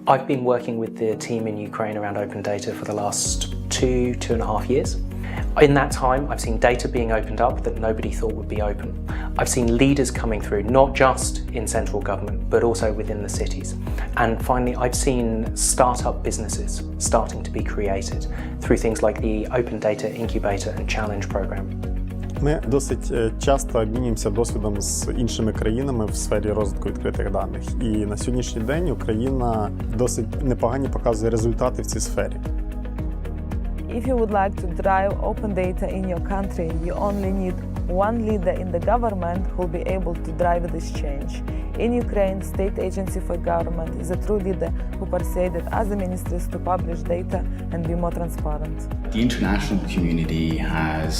I've been working with the team in Ukraine around open data for the last 2.5 years. In that time, I've seen data being opened up that nobody thought would be open. I've seen leaders coming through, not just in central government, but also within the cities. And finally, I've seen startup businesses starting to be created through things like the Open Data Incubator and Challenge program. Ми досить часто обмінюємося досвідом з іншими країнами в сфері розвитку відкритих даних. І на сьогоднішній день Україна досить непогані показує результати в цій сфері. If you would like to drive open data in your country, you only need one leader in the government who will be able to drive this change. In Ukraine, State Agency for Government is a true leader who persuaded other ministries to publish data and be more transparent. The international community has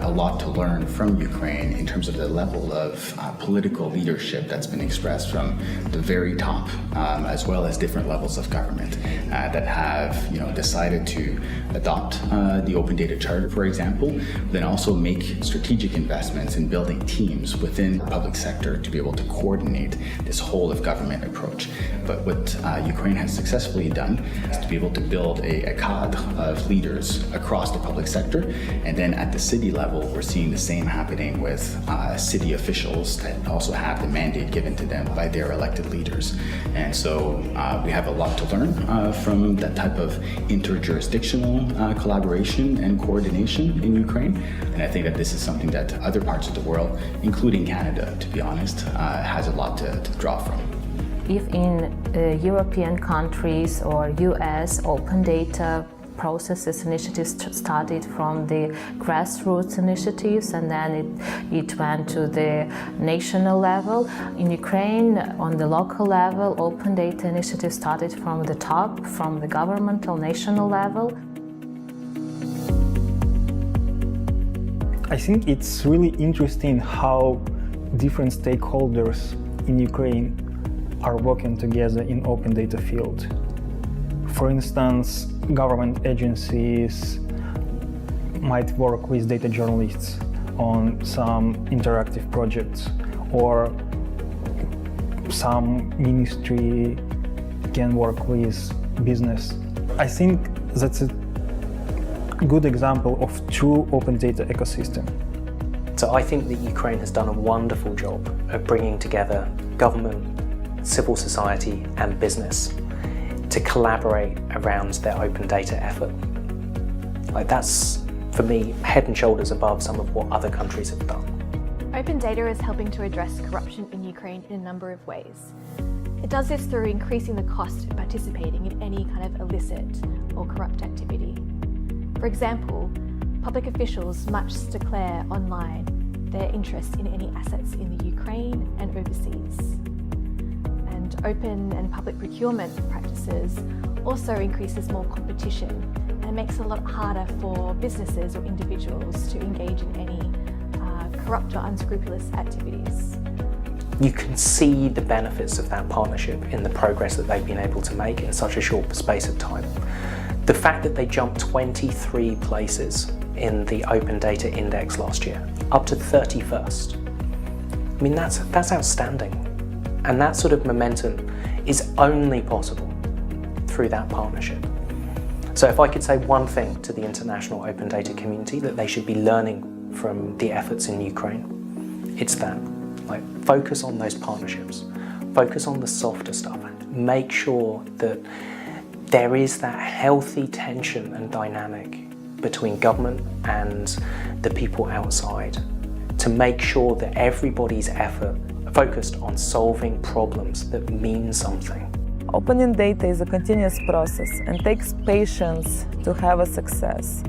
a lot to learn from Ukraine in terms of the level of political leadership that's been expressed from the very top, as well as different levels of government that have, decided to adopt the Open Data Charter, for example, then also make strategic investments in building teams within the public sector to be able to coordinate this whole of government approach. But what Ukraine has successfully done is to be able to build a cadre of leaders across the public sector, and then at the city level, we're seeing the same happening with city officials that also have the mandate given to them by their elected leaders. And so we have a lot to learn from that type of interjurisdictional collaboration and coordination in Ukraine. And I think that this is something that other parts of the world, including Canada, to be honest, has a lot to draw from. If in European countries or US open data processes, initiatives started from the grassroots initiatives and then it went to the national level. In Ukraine, on the local level, open data initiatives started from the top, from the governmental national level. I think it's really interesting how different stakeholders in Ukraine are working together in open data field. For instance, government agencies might work with data journalists on some interactive projects, or some ministry can work with business. I think that's a good example of true open data ecosystem. So I think that Ukraine has done a wonderful job of bringing together government, civil society and business to collaborate around their open data effort. That's, for me, head and shoulders above some of what other countries have done. Open data is helping to address corruption in Ukraine in a number of ways. It does this through increasing the cost of participating in any kind of illicit or corrupt activity. For example, public officials must declare online their interest in any assets in the Ukraine and overseas. And open and public procurement practices also increases more competition and makes it a lot harder for businesses or individuals to engage in any corrupt or unscrupulous activities. You can see the benefits of that partnership in the progress that they've been able to make in such a short space of time. The fact that they jumped 23 places in the Open Data Index last year, up to 31st. I mean, that's outstanding. And that sort of momentum is only possible through that partnership. So if I could say one thing to the international open data community that they should be learning from the efforts in Ukraine, it's that. Focus on those partnerships. Focus on the softer stuff. Make sure that there is that healthy tension and dynamic between government and the people outside to make sure that everybody's effort focused on solving problems that mean something. Opening data is a continuous process and takes patience to have a success.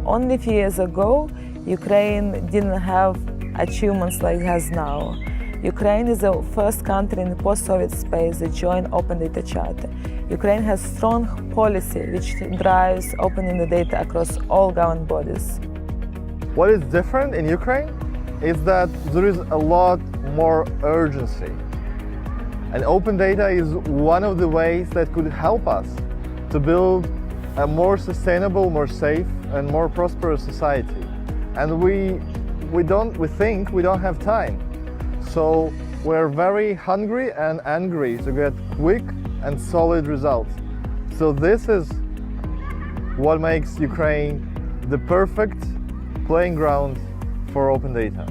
Only a few years ago, Ukraine didn't have achievements like it has now. Ukraine is the first country in the post-Soviet space that joined Open Data Charter. Ukraine has strong policy which drives opening the data across all government bodies. What is different in Ukraine is that there is a lot more urgency. And open data is one of the ways that could help us to build a more sustainable, more safe, and more prosperous society. And we think we don't have time. So we're very hungry and angry to get quick and solid results. So this is what makes Ukraine the perfect playing ground for open data.